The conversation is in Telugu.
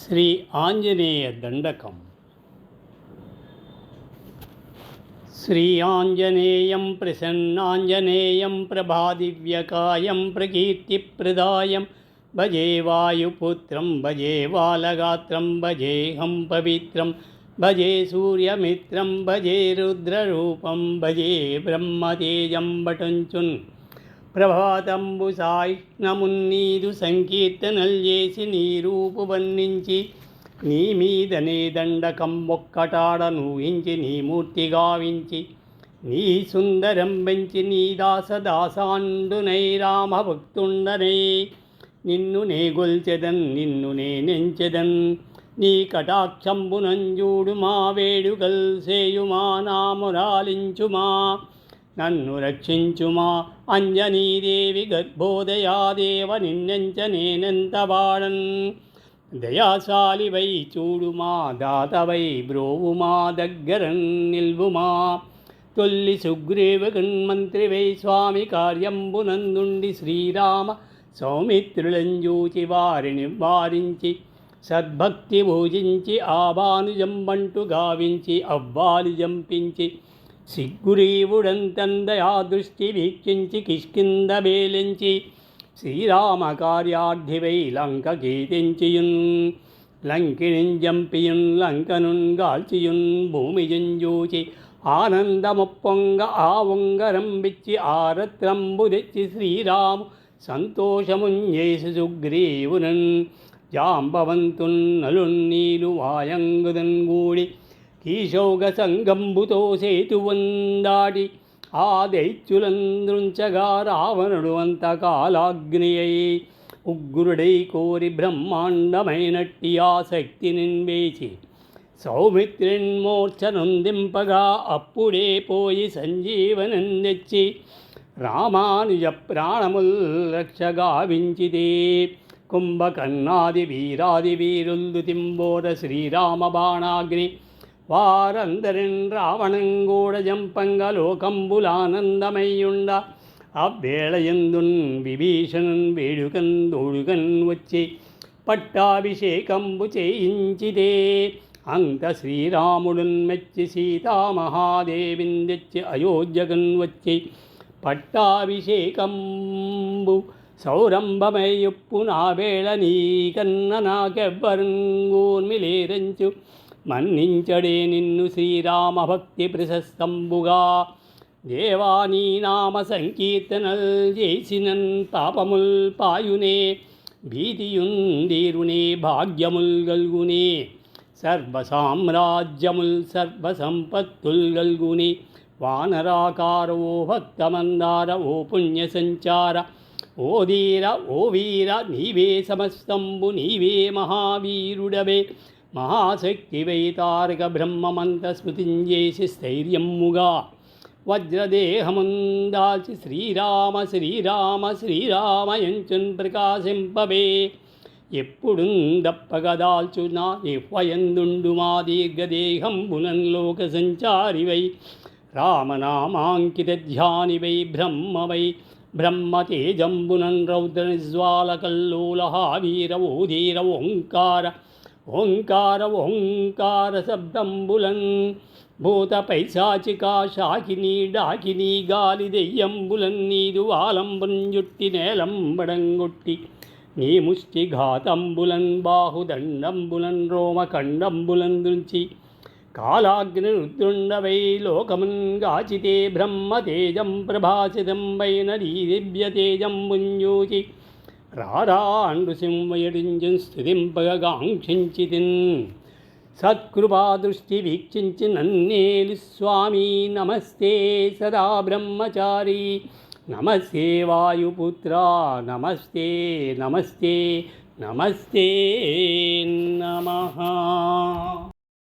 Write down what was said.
శ్రీ ఆంజనేయ దండకం. శ్రీ ఆంజనేయం ప్రసన్నాంజనేయం ప్రభాదివ్యకాయం ప్రకీర్తిప్రదాయం భజే వాయుపుత్రం భజే బాలగాత్రం భజేహం పవిత్రం భజే సూర్యమిత్రం భజే రుద్రరూపం భజే బ్రహ్మతేజం బటుంచున్ ప్రభాతంబు సాయిష్ణమున్నీదు సంకీర్తనలు చేసి నీ రూపు వర్ణించి నీ మీదనే దండకం ఒక్కటాడ నూహించి నీ మూర్తి గావించి నీ సుందరం పెంచి నీ దాసదాసాండునై రామభక్తుండనై నిన్ను నే గొల్చెదన్ నిన్ను నేనెంచెదన్ నీ కటాక్షంబునంజూడు మా వేడుకల్ సేయుమా నామురాలించుమా నన్ను రక్షించుమా అంజనీదేవి గర్భోదయాదేవ నిన్నెంచ నేనెంత వాడన్ దయాశాలివై చూడుమా దాతవై బ్రోవుమా దగ్గరన్ నిల్వుమా తొల్లి సుగ్రీవగన్ మంత్రివై స్వామి కార్యంబునందుండి శ్రీరామ సౌమిత్రులంజూచి వారిని వారించి సద్భక్తి భోజించి ఆబానుజంబంటు గావించి అవ్వాలి జంపించి సిగ్గురీవుడంతందయా దృష్టి వీక్షించి కిష్కింద బేలించి శ్రీరామ కార్యార్థివై లంక కీర్తించియున్ లంకిణిం జంపియున్ లంకనున్ గాల్చియున్ భూమిజంజూచి ఆనందముప్పొంగ ఆ ఉంగరంబిచ్చి ఆరత్రంబు తెచ్చి శ్రీరాము సంతోషముంజేసి సుగ్రీవునన్ జాంబవంతున్ నలున్నీలు వాయంగుదన్ గూడి కీశోగ సంగంబుతో సేతువందాడి ఆ దైత్యులంద్రుంచగా రావణుడు అంతకాలాగ్నియై ఉగ్రుడై కోరి బ్రహ్మాండమైనట్టి ఆ శక్తిని వేచి సౌమిత్రిన్మూర్ఛనుందింపగా అప్పుడే పోయి సంజీవనం తెచ్చి రామానుజ ప్రాణముల్ రక్షగావించితే కుంభకర్ణాది వీరాది వీరుల్దు తింబోర శ్రీరామ బాణాగ్ని వారందరిన్ రావణంగూడ జంపంగ లోకంబులానందమయ్యుండ అవ్వేళయందున్ విభీషణన్ వేడుకన్ దోడుకన్ వచ్చి పట్టాభిషేకంబు చేయించితే అంత శ్రీరాముడున్ మెచ్చి సీతామహాదేవిన్ తెచ్చి అయోధ్యకన్ వచ్చి పట్టాభిషేకంబు సౌరంభమయ్యొప్పు నా వేళ నీకన్న నాకెవ్వరంగూర్మిలేరంచు మన్నించడే నిన్ను శ్రీరామ భక్తి ప్రశస్తంబుగా దేవా నీ నామ సంకీర్తనల్ చేసినన్ పాపముల్ పాయునే భీతియుందీరునే భాగ్యముల్ గల్గునే సర్వసామ్రాజ్యముల్ సర్వసంపత్తుల్ గల్గునే వానరాకార ఓ భక్తమందార ఓ పుణ్య సంచార ఓ ధీర ఓ వీర నీవే సమస్తంబు నీవే మహావీరుడవే మహాశక్తివై తారక బ్రహ్మమంత స్మృతించేసి స్థైర్యముగా వజ్రదేహముందాల్చి శ్రీరామ శ్రీరామ శ్రీరామయంచున్ ప్రకాశింపవే ఎప్పుడు దప్పగదాల్చు నా ఇహ్వయందుండు మా దీర్ఘదేహంబునన్ లోక సంచారివై రామనామాంకిత ధ్యానివై బ్రహ్మవై బ్రహ్మతేజంబునన్ రౌద్ర నిజ్వాలకల్లోలహ వీర ఓ ధీర ఓంకార ఓంకార ఓంకార శబ్దంబులన్ భూత పైశాచికా శాకిని డాకిని గాలి దెయ్యంబులన్ నీదు వాలంబుంజుట్టి నేలంబడంగొట్టి నీ ముష్టి ఘాతంబులన్ బాహుదండంబులన్ రోమఖండంబులన్ దృంచి కాలాగ్ని రుద్రుండవై లోకమున్ గాచితే బ్రహ్మతేజం ప్రభాసితం వైన నీ దివ్యతేజంబుంజూచి రారాండు సింహయడింజన్ స్థుతింపగాంక్షించితిన్ సత్కృపాదృష్టి వీక్షించి నన్నేలు స్వామి నమస్తే సదా బ్రహ్మచారి నమస్తే వాయుపుత్ర నమస్తే నమస్తే నమస్తే నమః.